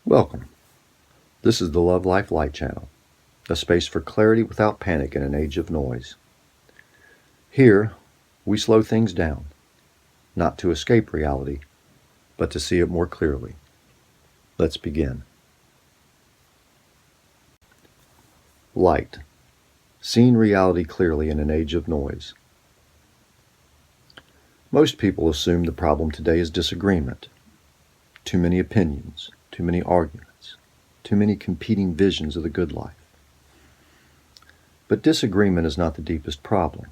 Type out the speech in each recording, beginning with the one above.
Welcome. This is the Love Life Light Channel, a space for clarity without panic in an age of noise. Here, we slow things down, not to escape reality, but to see it more clearly. Let's begin. Light. Seeing reality clearly in an age of noise. Most people assume the problem today is disagreement. Too many opinions, too many arguments, too many competing visions of the good life. But disagreement is not the deepest problem.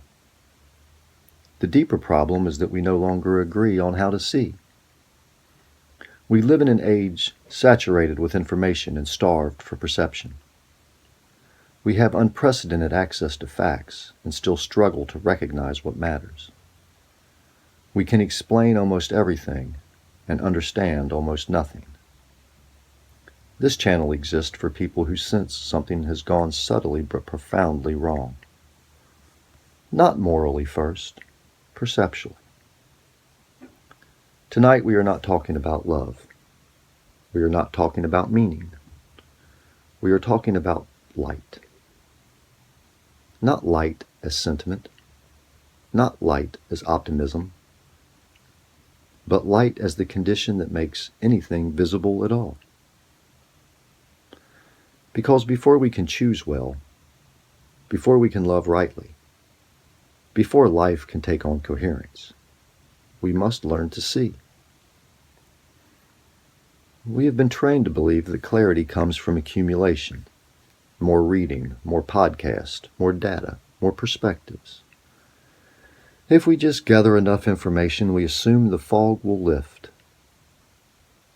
The deeper problem is that we no longer agree on how to see. We live in an age saturated with information and starved for perception. We have unprecedented access to facts and still struggle to recognize what matters. We can explain almost everything and understand almost nothing. This channel exists for people who sense something has gone subtly but profoundly wrong. Not morally first, perceptually. Tonight we are not talking about love. We are not talking about meaning. We are talking about light. Not light as sentiment, not light as optimism, but light as the condition that makes anything visible at all. Because before we can choose well, before we can love rightly, before life can take on coherence, we must learn to see. We have been trained to believe that clarity comes from accumulation, more reading, more podcasts, more data, more perspectives. If we just gather enough information, we assume the fog will lift.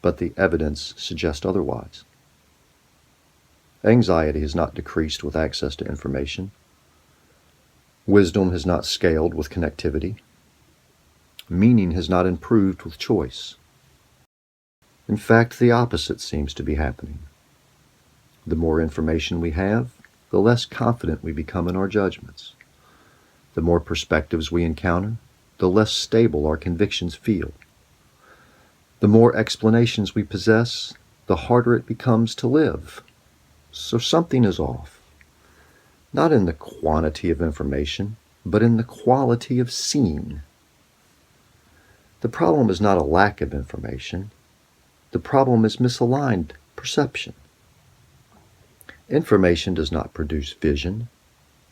But the evidence suggests otherwise. Anxiety has not decreased with access to information. Wisdom has not scaled with connectivity. Meaning has not improved with choice. In fact, the opposite seems to be happening. The more information we have, the less confident we become in our judgments. The more perspectives we encounter, the less stable our convictions feel. The more explanations we possess, the harder it becomes to live. So something is off. Not in the quantity of information, but in the quality of seeing. The problem is not a lack of information. The problem is misaligned perception. Information does not produce vision.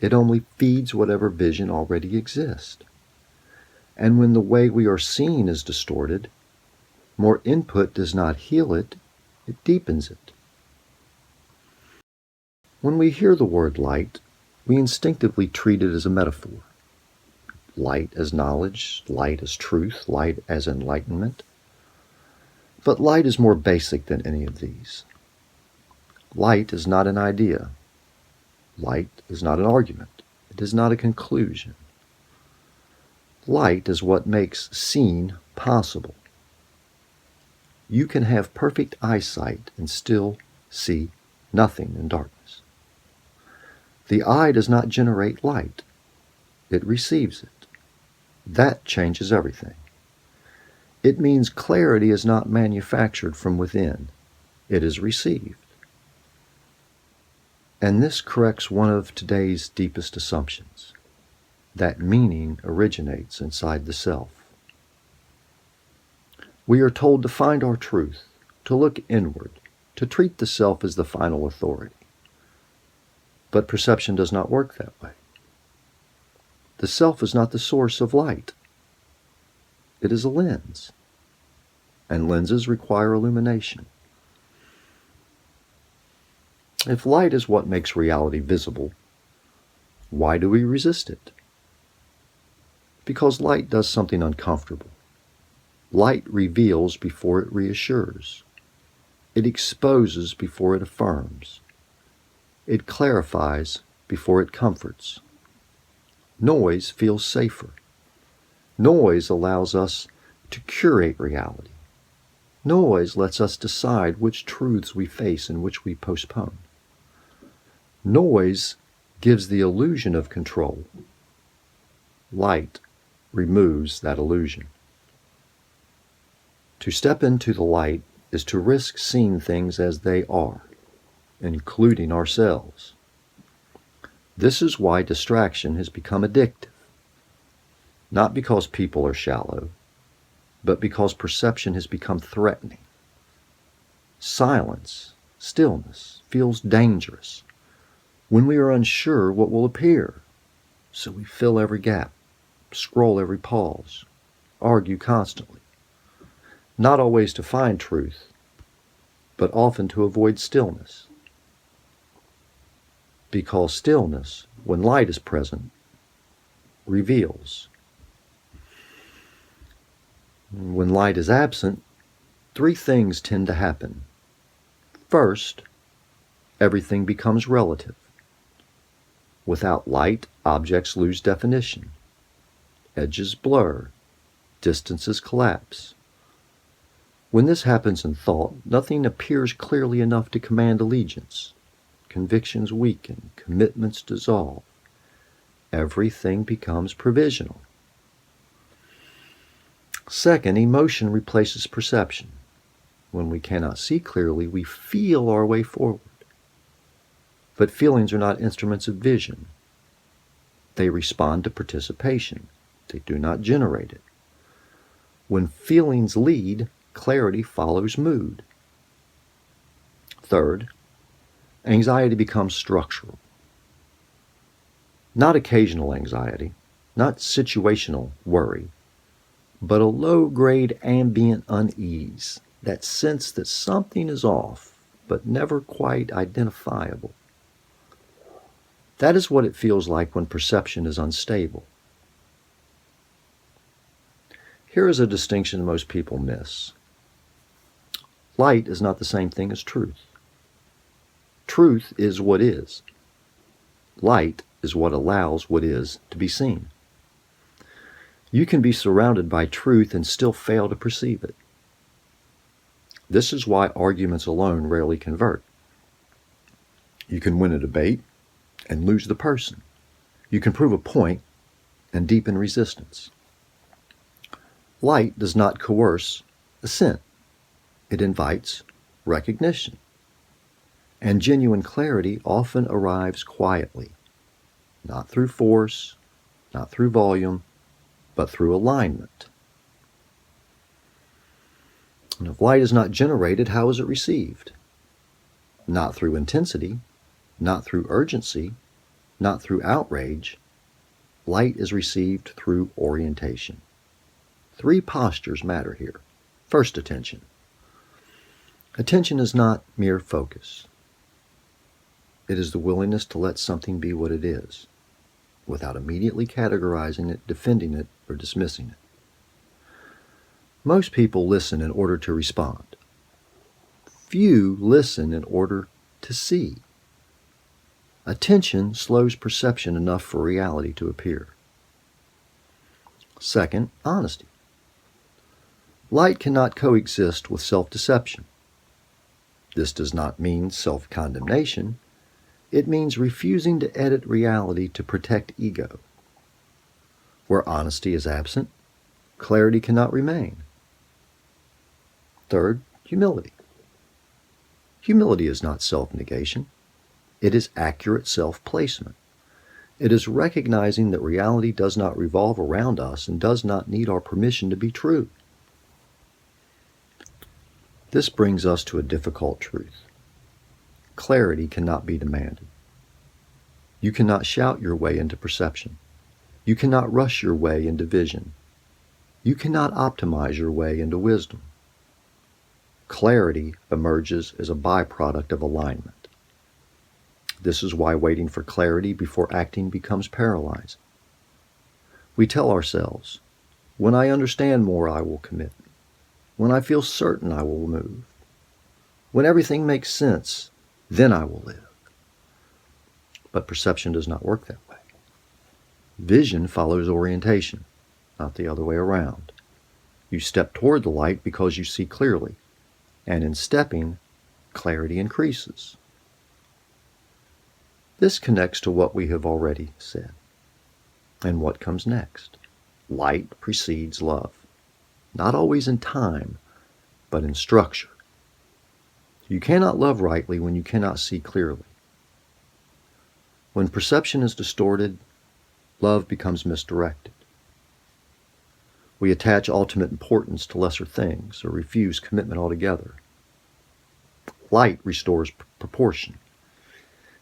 It only feeds whatever vision already exists. And when the way we are seeing is distorted, more input does not heal it, it deepens it. When we hear the word light, we instinctively treat it as a metaphor. Light as knowledge, light as truth, light as enlightenment. But light is more basic than any of these. Light is not an idea. Light is not an argument. It is not a conclusion. Light is what makes seeing possible. You can have perfect eyesight and still see nothing in darkness. The eye does not generate light. It receives it. That changes everything. It means clarity is not manufactured from within. It is received. And this corrects one of today's deepest assumptions, that meaning originates inside the self. We are told to find our truth, to look inward, to treat the self as the final authority. But perception does not work that way. The self is not the source of light. It is a lens, and lenses require illumination. If light is what makes reality visible, why do we resist it? Because light does something uncomfortable. Light reveals before it reassures. It exposes before it affirms. It clarifies before it comforts. Noise feels safer. Noise allows us to curate reality. Noise lets us decide which truths we face and which we postpone. Noise gives the illusion of control. Light removes that illusion. To step into the light is to risk seeing things as they are, including ourselves. This is why distraction has become addictive. Not because people are shallow, but because perception has become threatening. Silence, stillness, feels dangerous when we are unsure what will appear. So we fill every gap, scroll every pause, argue constantly. Not always to find truth, but often to avoid stillness. Because stillness, when light is present, reveals. When light is absent, three things tend to happen. First, everything becomes relative. Without light, objects lose definition. Edges blur. Distances collapse. When this happens in thought, nothing appears clearly enough to command allegiance. Convictions weaken. Commitments dissolve. Everything becomes provisional. Second, emotion replaces perception. When we cannot see clearly, we feel our way forward. But feelings are not instruments of vision. They respond to participation. They do not generate it. When feelings lead, clarity follows mood. Third, anxiety becomes structural. Not occasional anxiety, not situational worry, but a low-grade ambient unease, that sense that something is off, but never quite identifiable. That is what it feels like when perception is unstable. Here is a distinction most people miss. Light is not the same thing as truth. Truth is what is. Light is what allows what is to be seen. You can be surrounded by truth and still fail to perceive it. This is why arguments alone rarely convert. You can win a debate and lose the person. You can prove a point and deepen resistance. Light does not coerce assent. It invites recognition. And genuine clarity often arrives quietly, not through force, not through volume, but through alignment. And if light is not generated, how is it received? Not through intensity, not through urgency, not through outrage. Light is received through orientation. Three postures matter here. First, attention. Attention is not mere focus. It is the willingness to let something be what it is, without immediately categorizing it, defending it, or dismissing it. Most people listen in order to respond. Few listen in order to see. Attention slows perception enough for reality to appear. Second, honesty. Light cannot coexist with self-deception. This does not mean self-condemnation. It means refusing to edit reality to protect ego. Where honesty is absent, clarity cannot remain. Third, humility. Humility is not self-negation. It is accurate self-placement. It is recognizing that reality does not revolve around us and does not need our permission to be true. This brings us to a difficult truth. Clarity cannot be demanded. You cannot shout your way into perception. You cannot rush your way into vision. You cannot optimize your way into wisdom. Clarity emerges as a byproduct of alignment. This is why waiting for clarity before acting becomes paralyzing. We tell ourselves, when I understand more, I will commit. When I feel certain, I will move. When everything makes sense, then I will live. But perception does not work that way. Vision follows orientation, not the other way around. You step toward the light because you see clearly, and in stepping, clarity increases. This connects to what we have already said. And what comes next? Light precedes love. Not always in time, but in structure. You cannot love rightly when you cannot see clearly. When perception is distorted, love becomes misdirected. We attach ultimate importance to lesser things or refuse commitment altogether. Light restores proportion.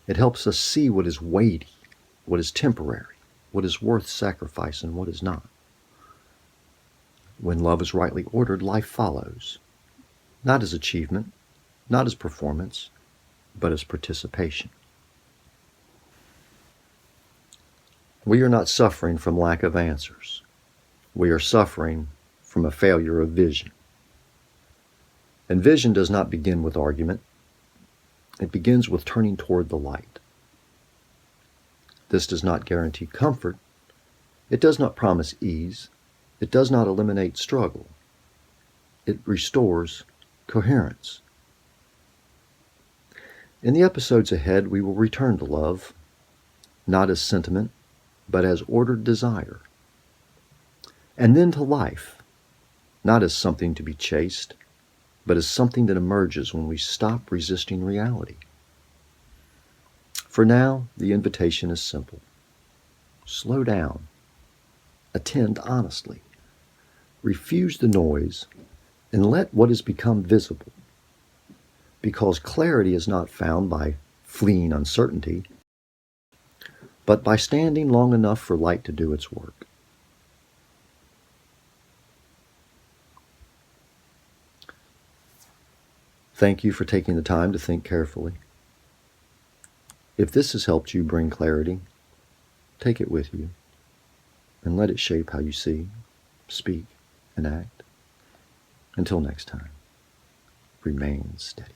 It helps us see what is weighty, what is temporary, what is worth sacrifice, and what is not. When love is rightly ordered, life follows, not as achievement, not as performance, but as participation. We are not suffering from lack of answers. We are suffering from a failure of vision. And vision does not begin with argument. It begins with turning toward the light. This does not guarantee comfort. It does not promise ease. It does not eliminate struggle. It restores coherence. In the episodes ahead, we will return to love, not as sentiment, but as ordered desire. And then to life, not as something to be chased, but as something that emerges when we stop resisting reality. For now, the invitation is simple. Slow down. Attend honestly. Refuse the noise and let what has become visible. Because clarity is not found by fleeing uncertainty, but by standing long enough for light to do its work. Thank you for taking the time to think carefully. If this has helped you bring clarity, take it with you and let it shape how you see, speak, and act. Until next time, remain steady.